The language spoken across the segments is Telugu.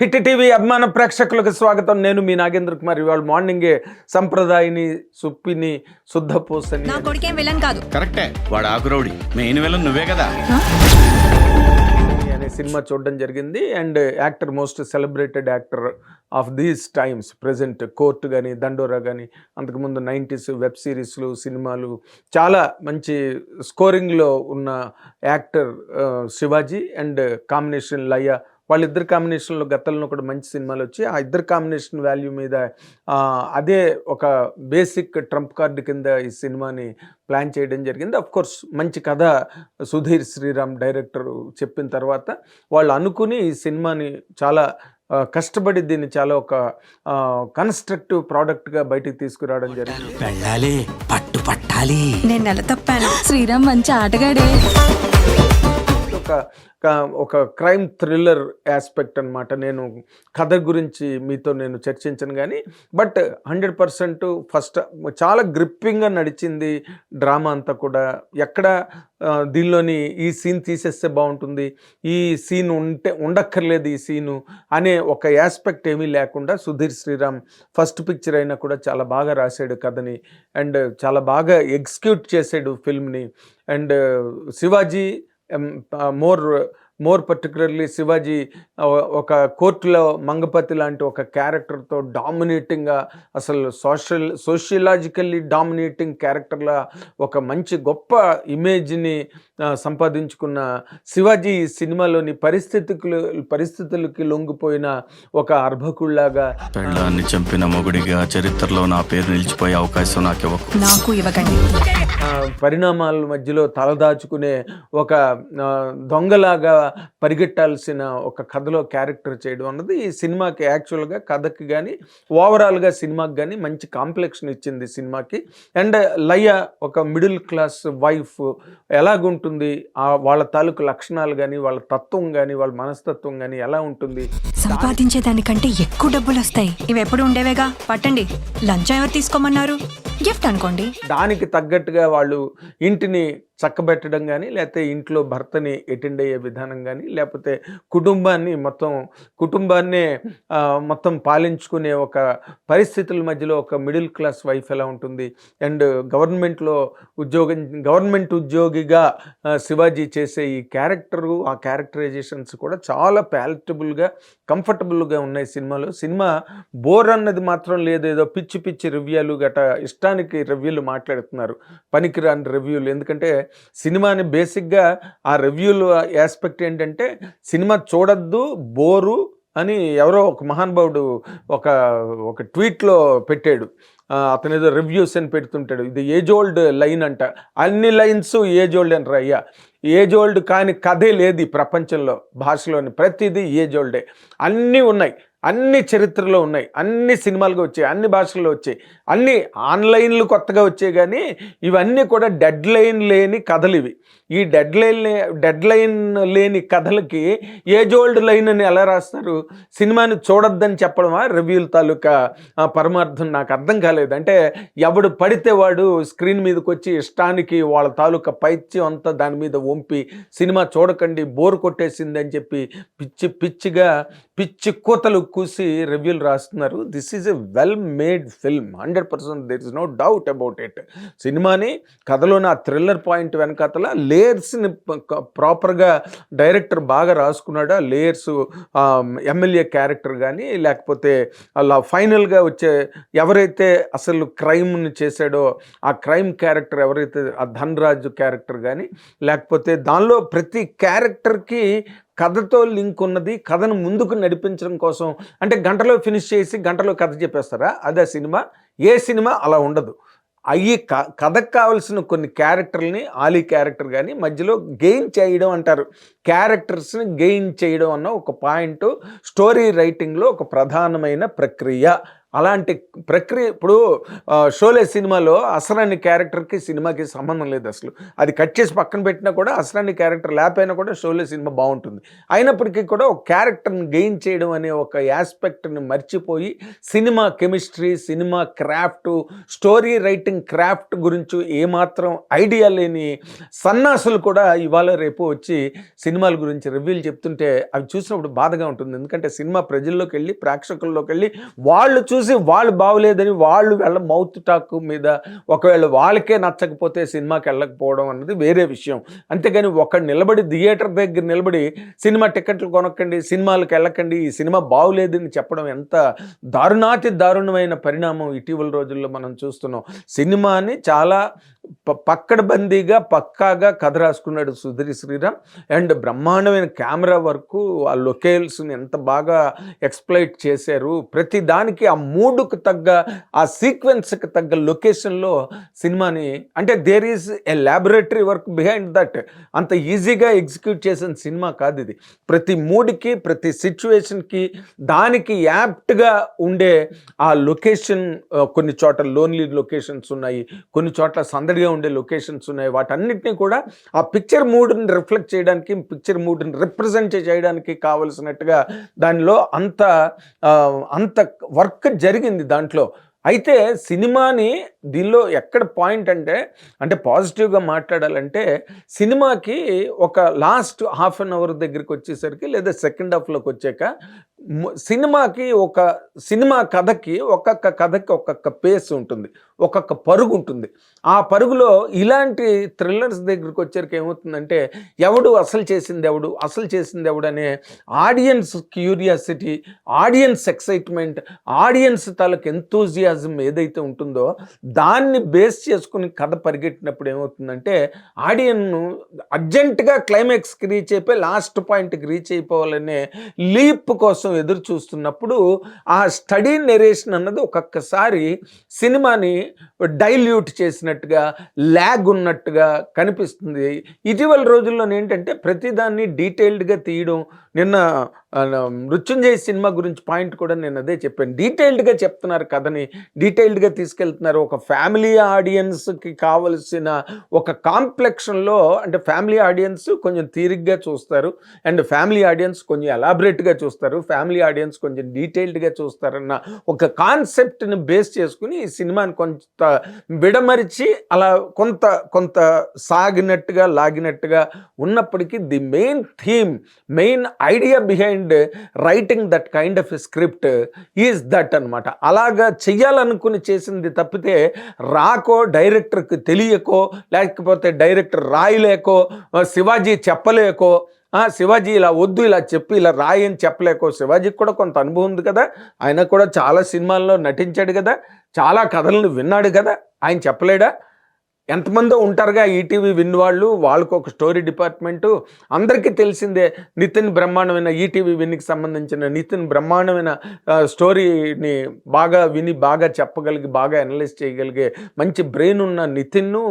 హిట్ టీవీ అభిమాన ప్రేక్షకులకు స్వాగతం. నేను మీ నాగేంద్ర కుమార్. ఇవాళ మార్నింగే సంప్రదాయని, సుప్పిని, శుద్ధపూసని నా కొడుకేం విలన్ కాదు. కరెక్టే, వాడు ఆకురౌడి. మెయిన్ విలన్ నువ్వే కదా అనే సినిమా చూడడం జరిగింది. And actor, most celebrated actor of these times present, court కానీ, దండోరా కానీ, అంతకుముందు 90s వెబ్ సిరీస్లు, సినిమాలు చాలా మంచి స్కోరింగ్లో ఉన్న యాక్టర్ శివాజీ. అండ్ కాంబినేషన్ లయ, వాళ్ళిద్దరు కాంబినేషన్లో గతంలో కూడా మంచి సినిమాలు వచ్చి ఆ ఇద్దరు కాంబినేషన్ వాల్యూ మీద అదే ఒక బేసిక్ ట్రంప్ కార్డు కింద ఈ సినిమాని ప్లాన్ చేయడం జరిగింది. అఫ్ కోర్స్ మంచి కథ సుధీర్ శ్రీరామ్ డైరెక్టర్ చెప్పిన తర్వాత వాళ్ళు అనుకుని ఈ సినిమాని చాలా కష్టపడి దీన్ని చాలా ఒక కన్స్ట్రక్టివ్ ప్రోడక్ట్గా బయటికి తీసుకురావడం జరిగింది. వెళ్ళాలి, పట్టు పట్టాలి. నేను నెల తప్పాను. శ్రీరామ్ మంచి ఆటగాడే. ఒక క్రైమ్ థ్రిల్లర్ ఆస్పెక్ట్ అనమాట. నేను కథ గురించి మీతో నేను చర్చించను కానీ, బట్ 100% ఫస్ట్ చాలా గ్రిప్పింగ్గా నడిచింది డ్రామా అంతా కూడా. ఎక్కడ దీనిలోని ఈ సీన్ తీసేస్తే బాగుంటుంది, ఈ సీన్ ఉండక్కర్లేదు ఈ సీను అనే ఒక ఆస్పెక్ట్ ఏమీ లేకుండా సుధీర్ శ్రీరామ్ ఫస్ట్ పిక్చర్ అయినా కూడా చాలా బాగా రాశాడు కథని. అండ్ చాలా బాగా ఎగ్జిక్యూట్ చేసాడు ఫిల్మ్ని. And Shivaji more particularly Shivaji ఒక కోర్టులో మంగపతి లాంటి ఒక క్యారెక్టర్తో డామినేటింగ్గా, అసలు సోషియలాజికల్లీ డామినేటింగ్ క్యారెక్టర్లా ఒక మంచి గొప్ప ఇమేజ్ని సంపాదించుకున్న శివాజీ ఈ సినిమాలోని పరిస్థితులకి లొంగిపోయిన ఒక అర్భకుల్లాగా, పెళ్ళాన్ని చంపిన మొగుడిగా చరిత్రలో నా పేరు నిలిచిపోయే అవకాశం నాకు ఇవ్వకండి. పరిణామాల మధ్యలో తలదాచుకునే ఒక దొంగలాగా పరిగెట్టాల్సిన ఒక కథలో క్యారెక్టర్ చేయడం అన్నది ఈ సినిమాకి యాక్చువల్గా కథకి కానీ ఓవరాల్గా సినిమాకి కానీ మంచి కాంప్లెక్షన్ ఇచ్చింది సినిమాకి. అండ్ లయ ఒక మిడిల్ క్లాస్ వైఫ్ ఎలాగుంటుంది, వాళ్ళ తాలూకు లక్షణాలు కానీ, వాళ్ళ తత్వం కానీ, వాళ్ళ మనస్తత్వం కానీ ఎలా ఉంటుంది. సంపాదించే దానికంటే ఎక్కువ డబ్బులు వస్తాయి. ఇవి ఎప్పుడు ఉండేవేగా. పట్టండి, లంచం ఎవరు తీసుకోమన్నారు, గిఫ్ట్ అనుకోండి. దానికి తగ్గట్టుగా వాళ్ళు ఇంటిని చక్కబెట్టడం కానీ, లేకపోతే ఇంట్లో భర్తని అటెండ్ అయ్యే విధానం కానీ, లేకపోతే కుటుంబాన్నే మొత్తం పాలించుకునే ఒక పరిస్థితుల మధ్యలో ఒక మిడిల్ క్లాస్ వైఫ్ ఎలా ఉంటుంది. అండ్ గవర్నమెంట్ ఉద్యోగిగా శివాజీ చేసే ఈ క్యారెక్టరు, ఆ క్యారెక్టరైజేషన్స్ కూడా చాలా ప్యాలటబుల్గా, కంఫర్టబుల్గా ఉన్నాయి సినిమాలో. సినిమా బోర్ అన్నది మాత్రం లేదు. ఏదో పిచ్చి పిచ్చి రివ్యూలు గట ఇష్టానికి రివ్యూలు మాట్లాడుతున్నారు, పనికిరాని రివ్యూలు. ఎందుకంటే సినిమాని బేసిక్గా ఆ రివ్యూలు ఆస్పెక్ట్ ఏంటంటే, సినిమా చూడొద్దు, బోరు అని ఎవరో ఒక మహానుభావుడు ఒక ట్వీట్లో పెట్టాడు. అతను ఏదో రివ్యూస్ అని పెడుతుంటాడు. ఇది ఏజ్ ఓల్డ్ లైన్ అంట. అన్ని లైన్స్ ఏజ్ ఓల్డ్ అంటారు. అయ్యా, ఏజ్ ఓల్డ్ కాని కథే లేదు ఈ ప్రపంచంలో. భాషలోని ప్రతిదీ ఏజ్ ఓల్డే. అన్నీ ఉన్నాయి, అన్ని చరిత్రలో ఉన్నాయి, అన్ని సినిమాలుగా వచ్చాయి, అన్ని భాషల్లో వచ్చాయి, అన్ని ఆన్లైన్లు కొత్తగా వచ్చాయి. కానీ ఇవన్నీ కూడా డెడ్ లైన్ లేని కథలు ఇవి. ఈ డెడ్ లైన్ లేని కథలకి ఏజ్ ఓల్డ్ లైన్ అని ఎలా రాస్తారు? సినిమాని చూడొద్దని చెప్పడమా రివ్యూల తాలూకా పరమార్థం? నాకు అర్థం కాలేదు. అంటే ఎవడు పడితే వాడు స్క్రీన్ మీదకి వచ్చి ఇష్టానికి వాళ్ళ తాలూకా పైత్యం అంతా దాని మీద వంపి సినిమా చూడకండి, బోర్ కొట్టేసింది అని చెప్పి పిచ్చి కూతలు కూసి రివ్యూలు రాస్తున్నారు. This is a well made film, 100%. There is no doubt about it. సినిమాని కథలోని ఆ థ్రిల్లర్ పాయింట్ వెనకాతల లేయర్స్ని ప్రాపర్గా డైరెక్టర్ బాగా రాసుకున్నాడు. ఆ లేయర్స్, ఎమ్మెల్యే క్యారెక్టర్ కానీ, లేకపోతే అలా ఫైనల్గా వచ్చే ఎవరైతే అసలు క్రైమ్ని చేశాడో ఆ క్రైమ్ క్యారెక్టర్ ఎవరైతే, ఆ ధనరాజు క్యారెక్టర్ కానీ, లేకపోతే దానిలో ప్రతి క్యారెక్టర్కి కథతో లింక్ ఉన్నది. కథను ముందుకు నడిపించడం కోసం, అంటే గంటలో ఫినిష్ చేసి గంటలో కథ చెప్పేస్తారా? అదే సినిమా. ఏ సినిమా అలా ఉండదు. కథకు కావాల్సిన కొన్ని క్యారెక్టర్ని, ఆలీ క్యారెక్టర్ కానీ మధ్యలో గెయిన్ చేయడం అంటారు, క్యారెక్టర్స్ని గెయిన్ చేయడం అన్న ఒక పాయింట్ స్టోరీ రైటింగ్లో ఒక ప్రధానమైన ప్రక్రియ. అలాంటి ప్రక్రియ ఇప్పుడు షోలే సినిమాలో అసరాని క్యారెక్టర్కి సినిమాకి సంబంధం లేదు అసలు. అది కట్ చేసి పక్కన పెట్టినా కూడా అసరాని క్యారెక్టర్ లేకపోయినా కూడా షోలే సినిమా బాగుంటుంది. అయినప్పటికీ కూడా ఒక క్యారెక్టర్ని గెయిన్ చేయడం అనే ఒక యాస్పెక్ట్ని మర్చిపోయి cinema chemistry, cinema craft, story writing craft గురించి ఏమాత్రం ఐడియా లేని సన్నాసులు కూడా ఇవాళ రేపు వచ్చి సినిమాల గురించి రివ్యూలు చెప్తుంటే అవి చూసినప్పుడు బాధగా ఉంటుంది. ఎందుకంటే సినిమా ప్రజల్లోకి వెళ్ళి, ప్రేక్షకుల్లోకి వెళ్ళి వాళ్ళు చూసి వాళ్ళు బాగోలేదని వాళ్ళు వాళ్ళ మౌత్ టాక్ మీద ఒకవేళ వాళ్ళకే నచ్చకపోతే సినిమాకి వెళ్ళకపోవడం అన్నది వేరే విషయం. అంతేగాని ఒకడు నిలబడి థియేటర్ దగ్గర నిలబడి సినిమా టికెట్లు కొనక్కండి, సినిమాలకు వెళ్ళకండి, ఈ సినిమా బాగోలేదని చెప్పడం ఎంత దారుణాతి దారుణమైన పరిణామం ఇటీవల రోజుల్లో మనం చూస్తున్నాం. సినిమాని చాలా పక్కడబందీగా పక్కాగా కథ రాసుకున్నాడు సుధీర్ శ్రీరామ్. అండ్ బ్రహ్మాండమైన కెమెరా వర్క్, ఆ లొకేషన్స్ని ఎంత బాగా ఎక్స్ప్లైట్ చేశారు. ప్రతి దానికి ఆ మూడుకు తగ్గ, ఆ సీక్వెన్స్కి తగ్గ లొకేషన్లో సినిమాని, అంటే there is a laboratory work behind that. అంత ఈజీగా ఎగ్జిక్యూట్ చేసిన సినిమా కాదు ఇది. ప్రతి మూడ్కి, ప్రతి సిచ్యువేషన్కి దానికి యాప్ట్గా ఉండే ఆ లొకేషన్, కొన్ని చోట్ల లోన్లీ లొకేషన్స్ ఉన్నాయి, కొన్ని చోట్ల సందడిగా ఉండే లొకేషన్స్ ఉన్నాయి. వాటన్నిటినీ కూడా ఆ పిక్చర్ మూడ్ని రిఫ్లెక్ట్ చేయడానికి, పిక్చర్ మూడ్ని రిప్రజెంట్ చేయడానికి కావలసినట్టుగా దానిలో అంత వర్క్ జరిగింది దాంట్లో. అయితే సినిమాని దీనిలో ఎక్కడ పాయింట్ అంటే పాజిటివ్గా మాట్లాడాలంటే, సినిమాకి ఒక లాస్ట్ హాఫ్ అన్ అవర్ దగ్గరికి వచ్చేసరికి లేదా సెకండ్ హాఫ్లోకి వచ్చాక సినిమా కథకి ఒక్కొక్క పేస్ ఉంటుంది, ఒక్కొక్క పరుగు ఉంటుంది. ఆ పరుగులో ఇలాంటి థ్రిల్లర్స్ దగ్గరికి వచ్చేసరికి ఏమవుతుందంటే, అసలు చేసింది ఎవడు అనే audience curiosity, audience excitement, audience తాలూకు ఎంతూజియాజం ఏదైతే ఉంటుందో దాన్ని బేస్ చేసుకుని కథ పరిగెట్టినప్పుడు ఏమవుతుందంటే, ఆడియన్ను అర్జెంటుగా క్లైమాక్స్కి రీచ్ అయిపోయి లాస్ట్ పాయింట్కి రీచ్ అయిపోవాలనే లీప్ కోసం ఎదురు చూస్తున్నప్పుడు ఆ స్టడీ నెరేషన్ అన్నది ఒక్కొక్కసారి సినిమాని డైల్యూట్ చేసినట్టుగా, ల్యాగ్ ఉన్నట్టుగా కనిపిస్తుంది. ఇటీవల రోజుల్లో ఏంటంటే ప్రతిదాన్ని డీటెయిల్డ్గా తీయడం. నిన్న మృత్యుంజయ్ సినిమా గురించి పాయింట్ కూడా నేను అదే చెప్పాను. డీటెయిల్డ్గా చెప్తున్నారు కథని, డీటెయిల్డ్గా తీసుకెళ్తున్నారు. ఒక ఫ్యామిలీ ఆడియన్స్కి కావలసిన ఒక కాంప్లెక్షన్లో, అంటే ఫ్యామిలీ ఆడియన్స్ కొంచెం తీరిగ్గా చూస్తారు, అండ్ ఫ్యామిలీ ఆడియన్స్ కొంచెం ఎలాబరేట్గా చూస్తారు, ఫ్యామిలీ ఆడియన్స్ కొంచెం డీటెయిల్డ్గా చూస్తారన్న ఒక కాన్సెప్ట్ని బేస్ చేసుకుని ఈ సినిమాని కొంత విడమరిచి అలా కొంత సాగినట్టుగా లాగినట్టుగా ఉన్నప్పటికీ the main theme, main idea behind writing that kind of a script is that అనమాట. అలాగా చెయ్యాలనుకుని చేసింది తప్పితే డైరెక్టర్కి తెలియకో, లేకపోతే డైరెక్టర్ రాయలేకో, శివాజీ చెప్పలేకో, శివాజీ ఇలా వద్దు, ఇలా చెప్పి ఇలా రాయి అని చెప్పలేకో. శివాజీకి కూడా కొంత అనుభవం ఉంది కదా, ఆయన కూడా చాలా సినిమాల్లో నటించాడు కదా, చాలా కథలను విన్నాడు కదా, ఆయన చెప్పలేడా? ఎంతమందో ఉంటారుగా ఈటీవీ విన్ వాళ్ళకు ఒక స్టోరీ డిపార్ట్మెంటు. అందరికీ తెలిసిందే నితిన్ బ్రహ్మాండమైన, ఈటీవీ విన్కి సంబంధించిన నితిన్ బ్రహ్మాండమైన స్టోరీని బాగా విని, బాగా చెప్పగలిగి, బాగా అనలైజ్ చేయగలిగే మంచి బ్రెయిన్ ఉన్న నితిన్ను,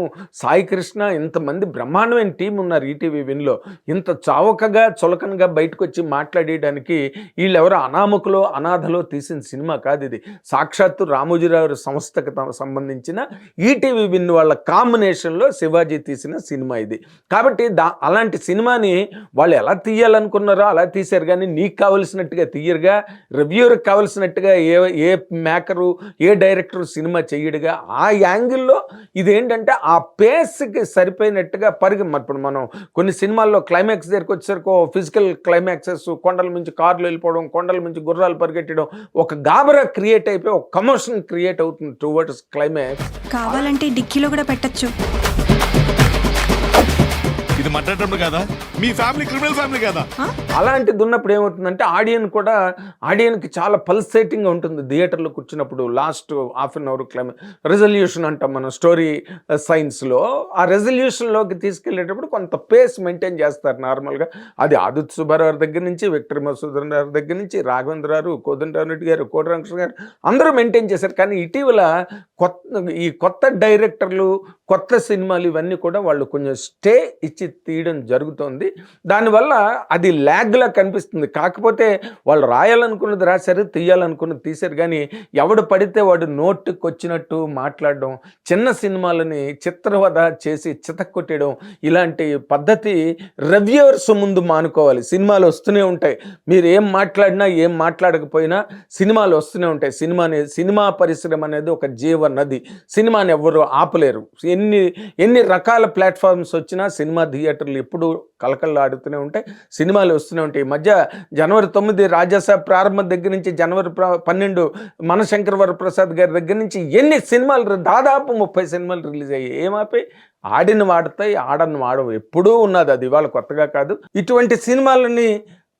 సాయి కృష్ణ, ఇంతమంది బ్రహ్మాండమైన టీం ఉన్నారు ఈటీవీ విన్లో. ఇంత చావకగా చులకనగా బయటకు వచ్చి మాట్లాడేయడానికి వీళ్ళెవరో అనామకులో అనాథలో తీసిన సినిమా కాదు ఇది. సాక్షాత్తు రామోజీరావు సంస్థకు సంబంధించిన ఈటీవీ విన్ వాళ్ళ కాంబినేషన్లో శివాజీ తీసిన సినిమా ఇది. కాబట్టి అలాంటి సినిమాని వాళ్ళు ఎలా తీయాలనుకున్నారో అలా తీశారు, కానీ నీకు కావలసినట్టుగా తీయరుగా, రివ్యూర్కి కావలసినట్టుగా ఏ మేకరు, ఏ డైరెక్టరు సినిమా చెయ్యడుగా. ఆ యాంగిల్లో ఇదేంటంటే ఆ పేస్కి సరిపోయినట్టుగా ఇప్పుడు మనం కొన్ని సినిమాల్లో క్లైమాక్స్ దగ్గరికి వచ్చేసరికి ఫిజికల్ క్లైమాక్సెస్, కొండల నుంచి కార్లు వెళ్ళిపోవడం, కొండల నుంచి గుర్రాలు పరిగెట్టడం, ఒక గాబరా క్రియేట్ అయిపోయి ఒక కమోషన్ క్రియేట్ అవుతుంది టువర్డ్స్ క్లైమాక్స్. కావాలంటే డిక్కీలో కూడా పెట్టచ్చు. ఇది మర్డర్ కదా, మీ ఫ్యామిలీ క్రిమినల్ ఫ్యామిలీ కదా. అలాంటిది ఉన్నప్పుడు ఏమవుతుందంటే ఆడియన్కి చాలా పల్సేటింగ్గా ఉంటుంది థియేటర్లో కూర్చున్నప్పుడు. Last half an hour resolution అంటాం మనం స్టోరీ సైన్స్లో. ఆ రెజల్యూషన్లోకి తీసుకెళ్ళేటప్పుడు కొంత పేస్ మెయింటైన్ చేస్తారు నార్మల్గా. అది ఆదిత్య సుబ్బారావు దగ్గర నుంచి, విక్టర్ మసూదన్ గారి దగ్గర నుంచి, రాఘవేంద్ర గారు, కోదండరామిరెడ్డి గారు, కోటరామకృష్ణ గారు అందరూ మెయింటైన్ చేశారు. కానీ ఇటీవల కొత్త డైరెక్టర్లు, కొత్త సినిమాలు ఇవన్నీ కూడా వాళ్ళు కొంచెం స్టే ఇచ్చి తీయడం జరుగుతోంది. దానివల్ల అది ల్యాగ్లా కనిపిస్తుంది. కాకపోతే వాళ్ళు రాయాలనుకున్నది రాశారు, తీయాలనుకున్నది తీశారు. కానీ ఎవడు పడితే వాడు నోటుకు వచ్చినట్టు మాట్లాడడం, చిన్న సినిమాలని చిత్రవధ చేసి చితక్కొట్టేయడం, ఇలాంటి పద్ధతి రివ్యూవర్స్ ముందు మానుకోవాలి. సినిమాలు వస్తూనే ఉంటాయి, మీరు ఏం మాట్లాడినా ఏం మాట్లాడకపోయినా సినిమాలు వస్తూనే ఉంటాయి. సినిమా పరిశ్రమ అనేది ఒక జీవ నది. సినిమాని ఎవరు ఆపలేరు. ఎన్ని రకాల ప్లాట్ఫామ్స్ వచ్చినా సినిమా థియేటర్లు ఎప్పుడు కలకల్లాడుతూనే ఉంటాయి, సినిమాలు వస్తూనే ఉంటాయి. ఈ మధ్య జనవరి 9 రాజాసాబ్ ప్రారంభం దగ్గర నుంచి జనవరి 12 మనశంకర్ వరప్రసాద్ గారి దగ్గర నుంచి ఎన్ని సినిమాలు, దాదాపు 30 సినిమాలు రిలీజ్ అయ్యాయి. ఏమాపై ఆడిన వాడతాయి, ఆడని వాడవు. ఎప్పుడూ ఉన్నది, అది ఇవాళ కొత్తగా కాదు. ఇటువంటి సినిమాలని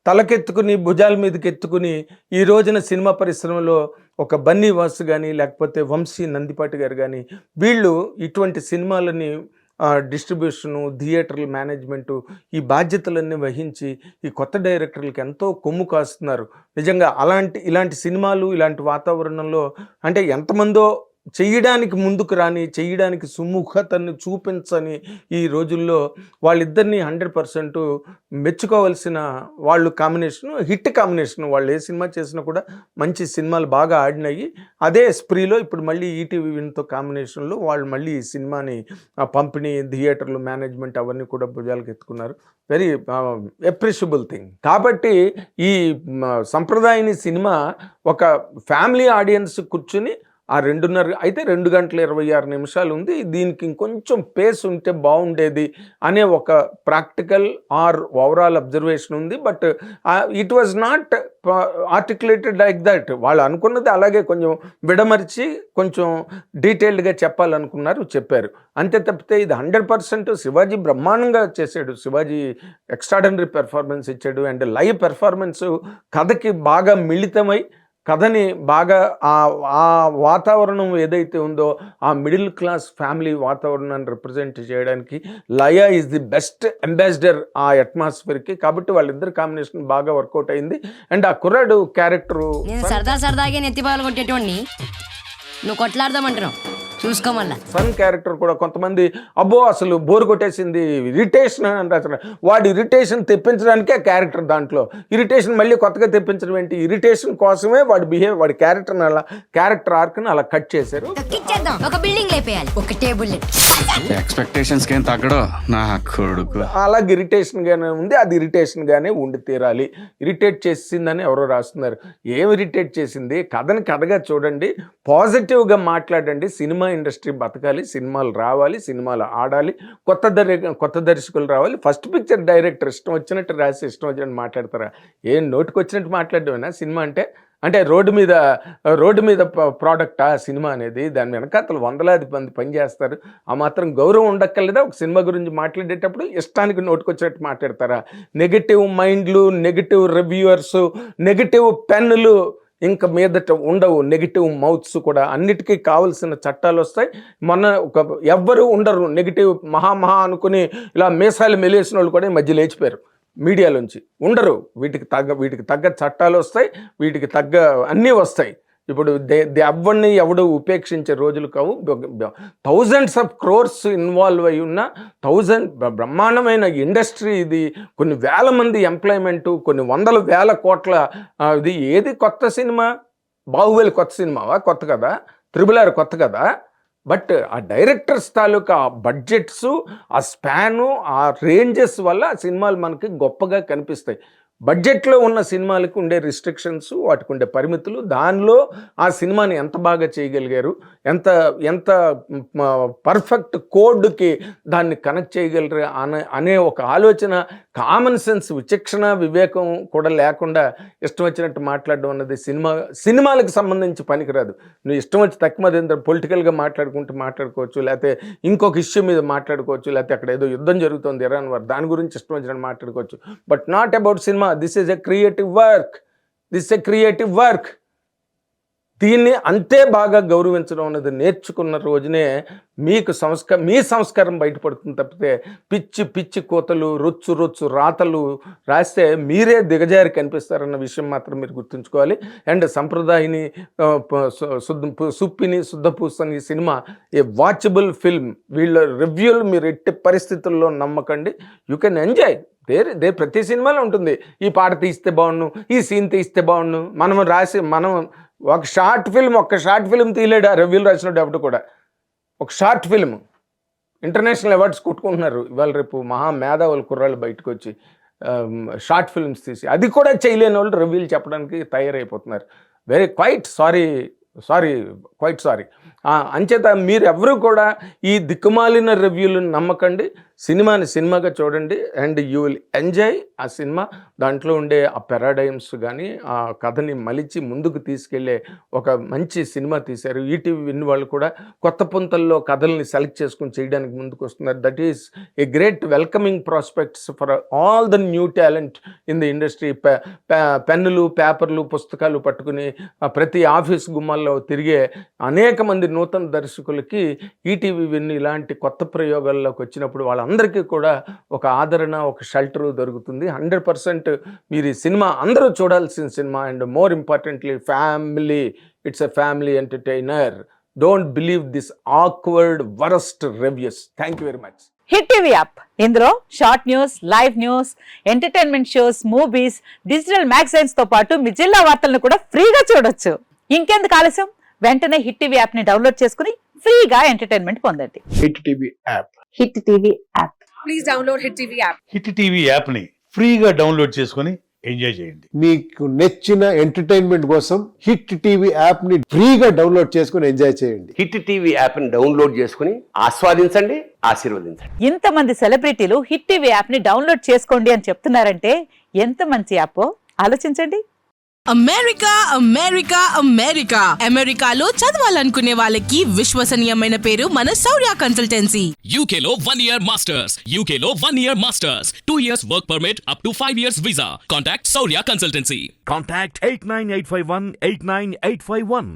తలకెత్తుకుని భుజాల మీదకి ఎత్తుకుని ఈ రోజున సినిమా పరిశ్రమలో ఒక బన్నీ వాసు కానీ లేకపోతే వంశీ నందిపాటి గారు కానీ వీళ్ళు ఇటువంటి సినిమాలని డిస్ట్రిబ్యూషను, థియేటర్ల మేనేజ్మెంటు, ఈ బాధ్యతలన్నీ వహించి ఈ కొత్త డైరెక్టర్లకు ఎంతో కొమ్ము కాస్తున్నారు. నిజంగా ఇలాంటి సినిమాలు ఇలాంటి వాతావరణంలో అంటే ఎంతమందో చెయ్యడానికి ముందుకు రాని, చెయ్యడానికి సుముఖతను చూపించని ఈ రోజుల్లో వాళ్ళిద్దరినీ 100% మెచ్చుకోవాల్సిన వాళ్ళు కాంబినేషను, హిట్ కాంబినేషను. వాళ్ళు ఏ సినిమా చేసినా కూడా మంచి సినిమాలు బాగా ఆడినాయి. అదే స్ప్రీలో ఇప్పుడు మళ్ళీ ఈటీవీ విన్తో కాంబినేషన్లో వాళ్ళు మళ్ళీ ఈ సినిమాని పంపిణీ, థియేటర్లు, మేనేజ్మెంట్ అవన్నీ కూడా భుజాలకు ఎత్తుకున్నారు. Very appreciable thing. కాబట్టి ఈ సంప్రదాయని సినిమా ఒక ఫ్యామిలీ ఆడియన్స్ కూర్చుని ఆ 2 గంటల 26 నిమిషాలు ఉంది, దీనికి ఇంకొంచెం పేస్ ఉంటే బాగుండేది అనే ఒక ప్రాక్టికల్ ఆర్ ఓవరాల్ అబ్జర్వేషన్ ఉంది. But it was not articulated like that. వాళ్ళు అనుకున్నది అలాగే కొంచెం విడమర్చి కొంచెం డీటెయిల్డ్గా చెప్పాలనుకున్నారు, చెప్పారు. అంతే తప్పితే ఇది 100% శివాజీ బ్రహ్మాండంగా చేశాడు. శివాజీ ఎక్స్ట్రాడనరీ పెర్ఫార్మెన్స్ ఇచ్చాడు. అండ్ లైవ్ పెర్ఫార్మెన్స్ కథకి బాగా మిళితమై కథని బాగా ఆ వాతావరణం ఏదైతే ఉందో ఆ మిడిల్ క్లాస్ ఫ్యామిలీ వాతావరణాన్ని రిప్రజెంట్ చేయడానికి లయ ఈజ్ ది బెస్ట్ అంబాసిడర్ ఆ అట్మాస్ఫియర్కి. కాబట్టి వాళ్ళిద్దరు కాంబినేషన్ బాగా వర్కౌట్ అయింది. అండ్ ఆ కుర్రాడు క్యారెక్టరు సరదాగా నెత్తిపాలు కొట్టేటోడిని నువ్వు కొట్లాడదామంటున్నావు, చూసుకోమల్లా. సన్ క్యారెక్టర్ కూడా కొంతమంది అబ్బో అసలు బోర్ కొట్టేసింది, ఇరిటేషన్ అని అంటారు. వాడి ఇరిటేషన్ తెప్పించడానికే ఆ క్యారెక్టర్, దాంట్లో ఇరిటేషన్ మళ్ళీ కొత్తగా తెప్పించడం ఏంటి? ఇరిటేషన్ కోసమే వాడి క్యారెక్టర్ ఆర్క్ని అలా కట్ చేశారు. ఒక బిల్డింగ్ లేపేయాలి, ఒక టేబుల్ ఎక్స్పెక్టేషన్స్కి ఏం తగ్గడో నా కొడుకు. అలాగే ఇరిటేషన్గానే ఉంది, అది ఇరిటేషన్గానే ఉండి తీరాలి. ఇరిటేట్ చేసిందని ఎవరో రాస్తున్నారు. ఏం ఇరిటేట్ చేసింది? కథని కథగా చూడండి, పాజిటివ్గా మాట్లాడండి. సినిమా ఇండస్ట్రీ బతకాలి, సినిమాలు రావాలి, సినిమాలు ఆడాలి, కొత్త దర్శకులు రావాలి. ఫస్ట్ పిక్చర్ డైరెక్టర్ ఇష్టం వచ్చినట్టు రాసి ఇష్టం వచ్చినట్టు మాట్లాడతారా? ఏం నోటికి వచ్చినట్టు మాట్లాడమేనా సినిమా అంటే రోడ్డు మీద ప్రోడక్టా సినిమా అనేది? దాని వెనకాతలు 100 మంది పనిచేస్తారు. ఆ మాత్రం గౌరవం ఉండక్కర్లేదా? ఒక సినిమా గురించి మాట్లాడేటప్పుడు ఇష్టానికి నోటుకొచ్చినట్టు మాట్లాడతారా? నెగిటివ్ మైండ్లు, నెగిటివ్ రివ్యూవర్స్, నెగిటివ్ పెన్నులు ఇంకా మీదట ఉండవు. నెగిటివ్ మౌత్స్ కూడా అన్నిటికీ కావలసిన చట్టాలు వస్తాయి. ఎవ్వరూ ఉండరు నెగిటివ్ మహా అనుకుని ఇలా మీసాలు మెలేసిన వాళ్ళు కూడా ఈ మధ్య లేచిపోయారు మీడియాలోంచి. ఉండరు. వీటికి తగ్గ చట్టాలు వస్తాయి, వీటికి తగ్గ అన్నీ వస్తాయి. ఇప్పుడు ఎవడు ఉపేక్షించే రోజులు కావు. థౌజండ్స్ ఆఫ్ క్రోర్స్ ఇన్వాల్వ్ అయి ఉన్న బ్రహ్మాండమైన ఇండస్ట్రీ ఇది. కొన్ని వేల మంది ఎంప్లాయ్మెంటు, కొన్ని 100,000 కోట్ల ఇది. ఏది కొత్త సినిమా? బాహుబలి కొత్త సినిమావా? కొత్త కదా. RRR కొత్త కదా. బట్ ఆ డైరెక్టర్స్ తాలూకా ఆ బడ్జెట్స్, ఆ స్పాను, ఆ రేంజెస్ వల్ల ఆ సినిమాలు మనకి గొప్పగా కనిపిస్తాయి. బడ్జెట్లో ఉన్న సినిమాలకు ఉండే రిస్ట్రిక్షన్స్, వాటికి ఉండే పరిమితులు, దానిలో ఆ సినిమాని ఎంత బాగా చేయగలిగారు, ఎంత పర్ఫెక్ట్ కోడ్కి దాన్ని కనెక్ట్ చేయగలరు అనే ఒక ఆలోచన, కామన్ సెన్స్, విచక్షణ, వివేకం కూడా లేకుండా ఇష్టం వచ్చినట్టు మాట్లాడడం అన్నది సినిమాలకు సంబంధించి పనికిరాదు. నువ్వు ఇష్టం వచ్చి తక్కువ పొలిటికల్గా మాట్లాడుకోవచ్చు, లేకపోతే ఇంకొక ఇష్యూ మీద మాట్లాడుకోవచ్చు, లేకపోతే అక్కడ ఏదో యుద్ధం జరుగుతుంది ఇరాన్ వార్, దాని గురించి ఇష్టం వచ్చినట్టు మాట్లాడుకోవచ్చు. But not about cinema. This is a creative work. దీన్ని అంతే బాగా గౌరవించడం అనేది నేర్చుకున్న రోజునే మీకు మీ సంస్కారం బయటపడుతుంది తప్పితే పిచ్చి పిచ్చి కోతలు రొచ్చు రాతలు రాస్తే మీరే దిగజారి కనిపిస్తారన్న విషయం మాత్రం మీరు గుర్తుంచుకోవాలి. And Sampradayini Suppini Suddhapoosani cinema a watchable film. వీళ్ళ రివ్యూలు మీరు ఎట్టి పరిస్థితుల్లో నమ్మకండి. You can enjoy. ప్రతి సినిమాలో ఉంటుంది ఈ పాట తీస్తే బాగుండు, ఈ సీన్ తీస్తే బాగుండు. మనం ఒక షార్ట్ ఫిల్మ్ తీయలేడు ఆ రివ్యూలు రాసినట్టు ఎవరు కూడా. ఒక షార్ట్ ఫిల్మ్ ఇంటర్నేషనల్ అవార్డ్స్ కొట్టుకుంటున్నారు ఇవాళ రేపు మేధావులు కుర్రాళ్ళు బయటకు వచ్చి షార్ట్ ఫిల్మ్స్ తీసి. అది కూడా చేయలేని వాళ్ళు రివ్యూలు చెప్పడానికి తయారైపోతున్నారు. Quiet sorry. అంచేత మీరు ఎవరు కూడా ఈ దిక్కుమాలిన రివ్యూలను నమ్మకండి. సినిమాని సినిమాగా చూడండి అండ్ యూ విల్ ఎంజాయ్ ఆ సినిమా. దాంట్లో ఉండే ఆ పారాడైమ్స్ కానీ ఆ కథని మలిచి ముందుకు తీసుకెళ్లే ఒక మంచి సినిమా తీశారు. ఈటీవీ విన్ వాళ్ళు కూడా కొత్త పుంతల్లో కథల్ని సెలెక్ట్ చేసుకుని చేయడానికి ముందుకు వస్తున్నారు. That is a great welcoming prospects for all the new talent in the industry. పెన్నులు పేపర్లు పుస్తకాలు పట్టుకుని ప్రతి ఆఫీస్ గుమ్మాల్లో తిరిగే అనేక మంది నూతన దర్శకులకి ఈటీవీ విన్ ఇలాంటి కొత్త ప్రయోగాల్లోకి వచ్చినప్పుడు వాళ్ళందరికీ కూడా ఒక ఆదరణ, ఒక షెల్టర్ దొరుకుతుంది. 100% మీరు ఈ సినిమా అందరూ చూడాల్సిన cinema. And more importantly family, it's a family entertainer. Don't believe this awkward worst reviews. Thank you very much. Hit TV app, ఇందులో short news, live news, entertainment shows, movies, digital magazines తో పాటు మీ జిల్లా వార్తలను కూడా ఫ్రీగా చూడొచ్చు. ఇంకెందుకు ఆలస్యం, వెంటనే హిట్ టీవీ యాప్ ని డౌన్లోడ్ చేసుకుని ఫ్రీగా ఎంటర్టైన్మెంట్ పొందండి. Hit TV app. Hit TV app. Please download hit TV app. Hit TV app ని ఫ్రీగా డౌన్లోడ్ చేసుకుని ఎంజాయ్ చేయండి. మీకు నచ్చిన ఎంటర్టైన్మెంట్ కోసం హిట్ టీవీ యాప్ ని ఫ్రీగా డౌన్లోడ్ చేసుకుని ఎంజాయ్ చేయండి. హిట్ టీవీ యాప్ ని డౌన్లోడ్ చేసుకుని ఆస్వాదించండి, ఆశీర్వదించండి. ఇంతమంది సెలబ్రిటీలు హిట్ టీవీ యాప్ ని డౌన్లోడ్ చేసుకోండి అని చెప్తున్నారంటే ఎంత మంచి యాప్ ఆలోచించండి. అమెరికాలో చదవాలనుకునే వాళ్ళకి విశ్వసనీయమైన పేరు మన శౌర్య consultancy. UKలో 1 year masters. 2 years work permit up to 5 years visa. Contact Saurya Consultancy. Contact 89851 89851.